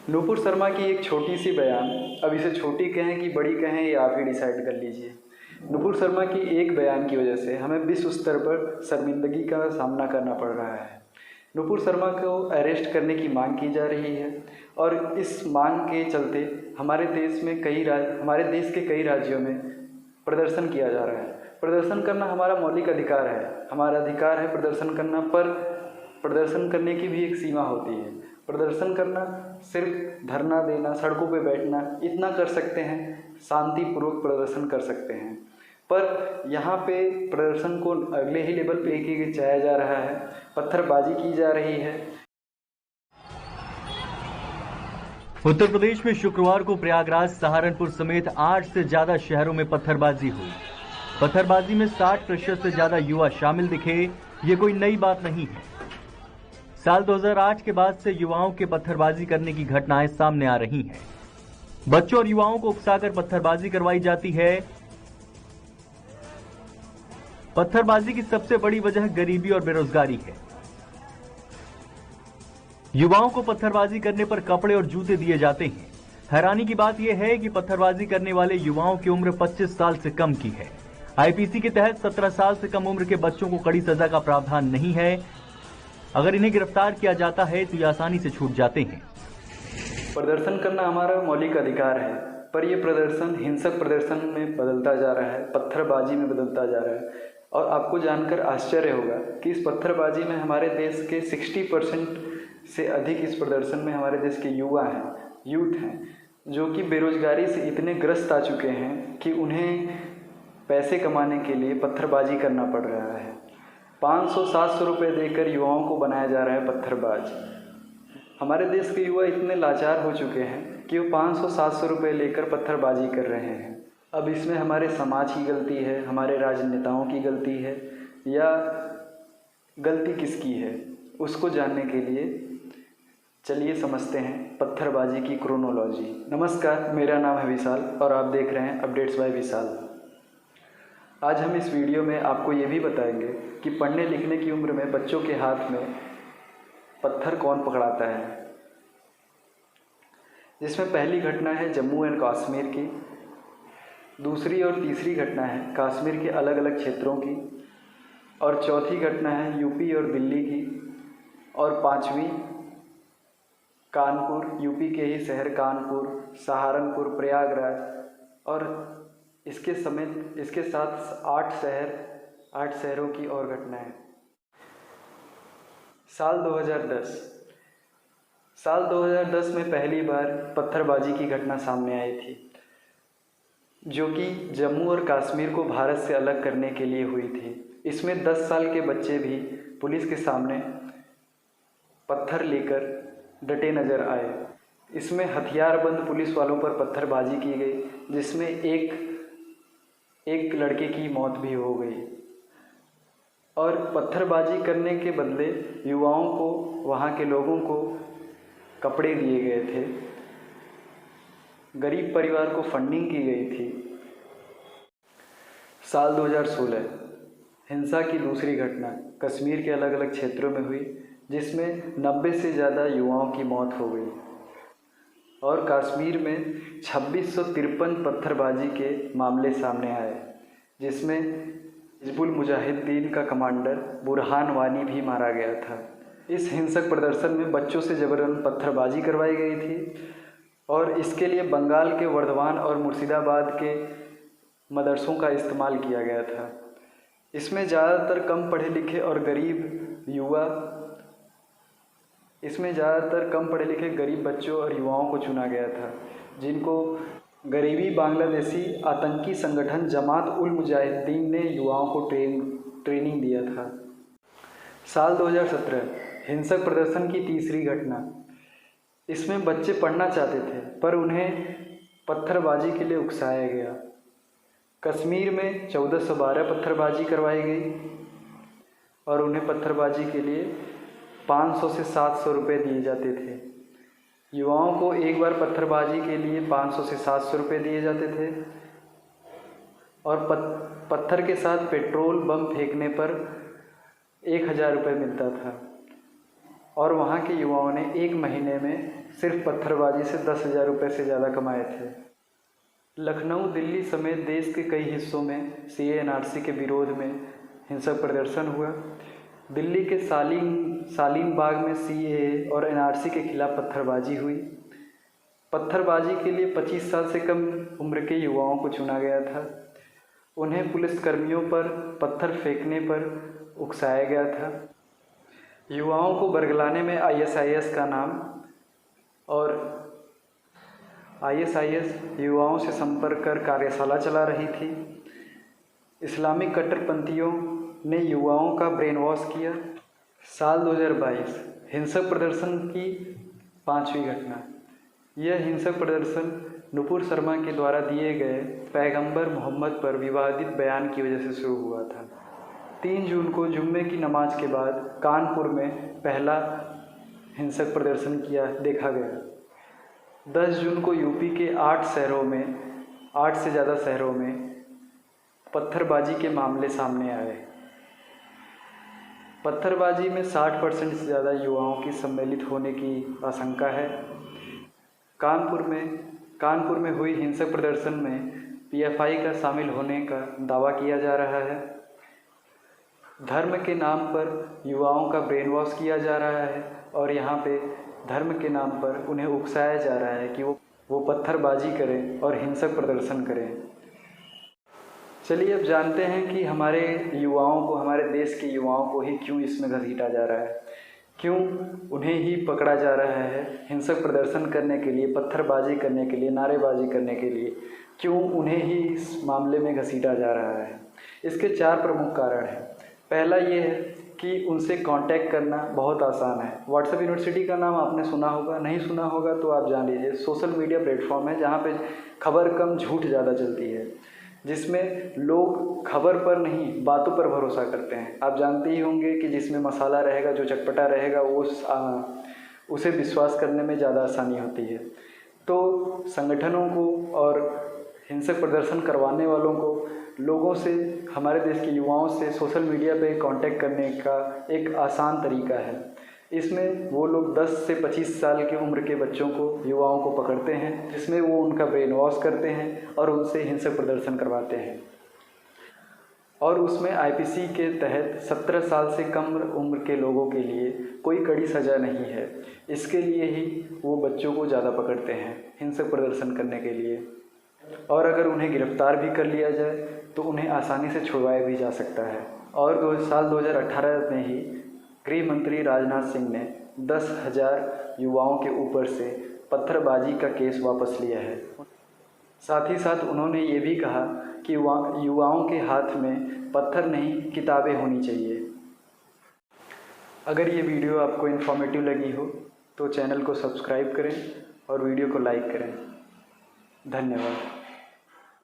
नूपुर शर्मा की एक छोटी सी बयान, अब इसे छोटी कहें कि बड़ी कहें ये आप ही डिसाइड कर लीजिए। नूपुर शर्मा की एक बयान की वजह से हमें विश्व स्तर पर शर्मिंदगी का सामना करना पड़ रहा है। नूपुर शर्मा को अरेस्ट करने की मांग की जा रही है और इस मांग के चलते हमारे देश के कई राज्यों में प्रदर्शन किया जा रहा है। प्रदर्शन करना हमारा मौलिक अधिकार है, हमारा अधिकार है प्रदर्शन करना, पर प्रदर्शन करने की भी एक सीमा होती है। प्रदर्शन करना सिर्फ धरना देना, सड़कों पे बैठना, इतना कर सकते हैं, शांतिपूर्वक प्रदर्शन कर सकते हैं, पर यहाँ पे प्रदर्शन को अगले ही लेवल पे लेके जाया जा रहा है, पत्थरबाजी की जा रही है। उत्तर प्रदेश में शुक्रवार को प्रयागराज, सहारनपुर समेत 8 से ज्यादा शहरों में पत्थरबाजी हुई। पत्थरबाजी में 60% से ज्यादा युवा शामिल दिखे। ये कोई नई बात नहीं है। साल 2008 के बाद से युवाओं के पत्थरबाजी करने की घटनाएं सामने आ रही हैं। बच्चों और युवाओं को उकसाकर पत्थरबाजी करवाई जाती है। पत्थरबाजी की सबसे बड़ी वजह गरीबी और बेरोजगारी है। युवाओं को पत्थरबाजी करने पर कपड़े और जूते दिए जाते हैं। हैरानी की बात यह है कि पत्थरबाजी करने वाले युवाओं की उम्र 25 साल से कम की है। आईपीसी के तहत 17 साल से कम उम्र के बच्चों को कड़ी सजा का प्रावधान नहीं है। अगर इन्हें गिरफ्तार किया जाता है तो ये आसानी से छूट जाते हैं। प्रदर्शन करना हमारा मौलिक अधिकार है, पर यह प्रदर्शन हिंसक प्रदर्शन में बदलता जा रहा है, पत्थरबाजी में बदलता जा रहा है। और आपको जानकर आश्चर्य होगा कि इस पत्थरबाजी में हमारे देश के 60% से अधिक इस प्रदर्शन में हमारे देश के युवा हैं, यूथ हैं, जो कि बेरोजगारी से इतने ग्रस्त आ चुके हैं कि उन्हें पैसे कमाने के लिए पत्थरबाजी करना पड़ रहा है। 500-700 रुपये देकर युवाओं को बनाया जा रहा है पत्थरबाज। हमारे देश के युवा इतने लाचार हो चुके हैं कि वो 500-700 रुपये लेकर पत्थरबाजी कर रहे हैं। अब इसमें हमारे समाज की गलती है, हमारे राजनेताओं की गलती है, या गलती किसकी है, उसको जानने के लिए चलिए समझते हैं पत्थरबाजी की क्रोनोलॉजी। नमस्कार, मेरा नाम है विशाल और आप देख रहे हैं अपडेट्स बाय विशाल। आज हम इस वीडियो में आपको ये भी बताएंगे कि पढ़ने लिखने की उम्र में बच्चों के हाथ में पत्थर कौन पकड़ाता है, जिसमें पहली घटना है जम्मू एंड कश्मीर की, दूसरी और तीसरी घटना है कश्मीर के अलग अलग क्षेत्रों की, और चौथी घटना है यूपी और दिल्ली की, और पांचवी कानपुर, यूपी के ही शहर कानपुर, सहारनपुर, प्रयागराज, और इसके साथ 8 शहरों की और घटनाएं। साल 2010 में पहली बार पत्थरबाजी की घटना सामने आई थी, जो कि जम्मू और कश्मीर को भारत से अलग करने के लिए हुई थी। इसमें 10 साल के बच्चे भी पुलिस के सामने पत्थर लेकर डटे नजर आए। इसमें हथियारबंद पुलिस वालों पर पत्थरबाजी की गई, जिसमें एक लड़के की मौत भी हो गई। और पत्थरबाजी करने के बदले युवाओं को, वहाँ के लोगों को कपड़े दिए गए थे, गरीब परिवार को फंडिंग की गई थी। साल 2016 हिंसा की दूसरी घटना कश्मीर के अलग अलग क्षेत्रों में हुई, जिसमें 90 से ज़्यादा युवाओं की मौत हो गई। और कश्मीर में 2653 पत्थरबाजी के मामले सामने आए, जिसमें हिजबुल मुजाहिदीन का कमांडर बुरहान वानी भी मारा गया था। इस हिंसक प्रदर्शन में बच्चों से जबरन पत्थरबाजी करवाई गई थी और इसके लिए बंगाल के वर्धमान और मुर्शिदाबाद के मदरसों का इस्तेमाल किया गया था। इसमें ज़्यादातर कम पढ़े लिखे और गरीब बच्चों और युवाओं को चुना गया था, जिनको गरीबी बांग्लादेशी आतंकी संगठन जमात उल मुजाहिदीन ने युवाओं को ट्रेनिंग दिया था। साल 2017 हिंसक प्रदर्शन की तीसरी घटना। इसमें बच्चे पढ़ना चाहते थे पर उन्हें पत्थरबाजी के लिए उकसाया गया। कश्मीर में 1412 पत्थरबाजी करवाई गई और उन्हें पत्थरबाजी के लिए 500 से 700 रुपये दिए जाते थे। युवाओं को एक बार पत्थरबाजी के लिए 500 से 700 रुपये दिए जाते थे और पत्थर के साथ पेट्रोल बम फेंकने पर 1000 रुपये मिलता था। और वहाँ के युवाओं ने एक महीने में सिर्फ पत्थरबाजी से 10,000 रुपये से ज़्यादा कमाए थे। लखनऊ, दिल्ली समेत देश के कई हिस्सों में CA/NRC के विरोध में हिंसक प्रदर्शन हुआ। दिल्ली के सालीन बाग में CAA और NRC के खिलाफ पत्थरबाजी हुई। पत्थरबाजी के लिए 25 साल से कम उम्र के युवाओं को चुना गया था। उन्हें पुलिसकर्मियों पर पत्थर फेंकने पर उकसाया गया था। युवाओं को बरगलाने में ISIS का नाम और ISIS युवाओं से संपर्क कर कार्यशाला चला रही थी। इस्लामिक कट्टरपंथियों ने युवाओं का ब्रेन वॉश किया। साल 2022 हिंसक प्रदर्शन की 5वीं घटना। यह हिंसक प्रदर्शन नुपुर शर्मा के द्वारा दिए गए पैगंबर मोहम्मद पर विवादित बयान की वजह से शुरू हुआ था। 3 जून को जुम्मे की नमाज के बाद कानपुर में पहला हिंसक प्रदर्शन देखा गया। 10 जून को यूपी के 8 से ज़्यादा शहरों में पत्थरबाजी के मामले सामने आए। पत्थरबाजी में 60% से ज़्यादा युवाओं की सम्मिलित होने की आशंका है। कानपुर में हुई हिंसक प्रदर्शन में PFI का शामिल होने का दावा किया जा रहा है। धर्म के नाम पर युवाओं का ब्रेन वॉश किया जा रहा है और यहाँ पे धर्म के नाम पर उन्हें उकसाया जा रहा है कि वो पत्थरबाजी करें और हिंसक प्रदर्शन करें। चलिए अब जानते हैं कि हमारे देश के युवाओं को ही क्यों इसमें घसीटा जा रहा है, क्यों उन्हें ही पकड़ा जा रहा है हिंसक प्रदर्शन करने के लिए, पत्थरबाजी करने के लिए, नारेबाजी करने के लिए, क्यों उन्हें ही इस मामले में घसीटा जा रहा है। इसके 4 प्रमुख कारण हैं। पहला ये है कि उनसे कांटेक्ट करना बहुत आसान है। व्हाट्सएप यूनिवर्सिटी का नाम आपने सुना होगा, नहीं सुना होगा तो आप जान लीजिए। सोशल मीडिया प्लेटफॉर्म है जहाँ पे खबर कम झूठ ज़्यादा चलती है, जिसमें लोग खबर पर नहीं बातों पर भरोसा करते हैं। आप जानते ही होंगे कि जिसमें मसाला रहेगा, जो चटपटा रहेगा, उसे विश्वास करने में ज़्यादा आसानी होती है। तो संगठनों को और हिंसक प्रदर्शन करवाने वालों को लोगों से, हमारे देश के युवाओं से सोशल मीडिया पे कांटेक्ट करने का एक आसान तरीका है। इसमें वो लोग 10 से 25 साल की उम्र के बच्चों को, युवाओं को पकड़ते हैं, जिसमें वो उनका ब्रेन वॉश करते हैं और उनसे हिंसक प्रदर्शन करवाते हैं। और उसमें IPC के तहत 17 साल से कम उम्र के लोगों के लिए कोई कड़ी सज़ा नहीं है। इसके लिए ही वो बच्चों को ज़्यादा पकड़ते हैं हिंसक प्रदर्शन करने के लिए। और अगर उन्हें गिरफ्तार भी कर लिया जाए तो उन्हें आसानी से छुड़वाया भी जा सकता है। और साल 2018 में ही गृह मंत्री राजनाथ सिंह ने 10,000 युवाओं के ऊपर से पत्थरबाजी का केस वापस लिया है। साथ ही साथ उन्होंने ये भी कहा कि युवाओं के हाथ में पत्थर नहीं, किताबें होनी चाहिए। अगर ये वीडियो आपको इन्फॉर्मेटिव लगी हो तो चैनल को सब्सक्राइब करें और वीडियो को लाइक करें। धन्यवाद।